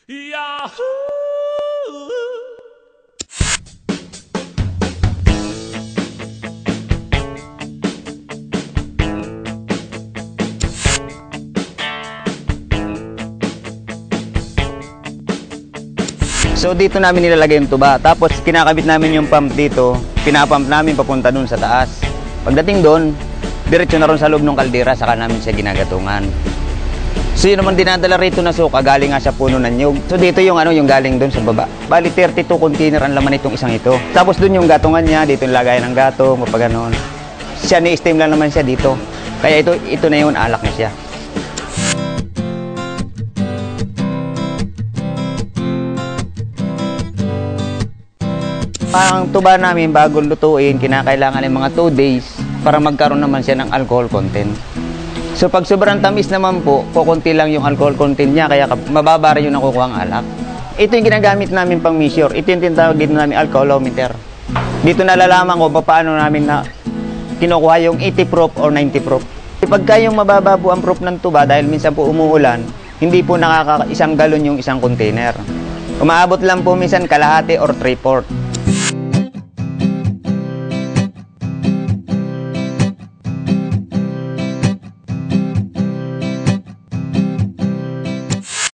Yahoo! So dito namin nilalagay yung tuba, tapos kinakabit namin yung pump dito, pinapump namin papunta dun sa taas. Pagdating doon, diretso na ron sa loob ng kaldera, saka namin siya ginagatungan. So yun naman dinadala rito na suka, galing nga sa puno ng nyug. So dito yung yung galing doon sa baba. Bali 32 container ang laman itong isang ito. Tapos doon yung gatungan niya, dito yung lagayan ng gatong, mapaganon. Siya ni-steam lang naman siya dito. Kaya ito na yun, alak na siya. Ang tuba namin bago lutuin, kinakailangan ng mga 2 days para magkaroon naman siya ng alcohol content. So pag sobrang tamis naman po, kukunti lang yung alcohol content niya, kaya mababa rin yung nakukuha ang alak. Ito yung ginagamit namin pang measure. Ito yung tinatawag dito namin alcoholometer. Dito nalalaman ko paano namin na kinukuha yung 80 proof or 90 proof. Pagka yung mababa po ang proof ng tuba, dahil minsan po umuulan, hindi po nakaka-1 galon yung isang container. Umaabot lang po minsan kalahati or 3/4.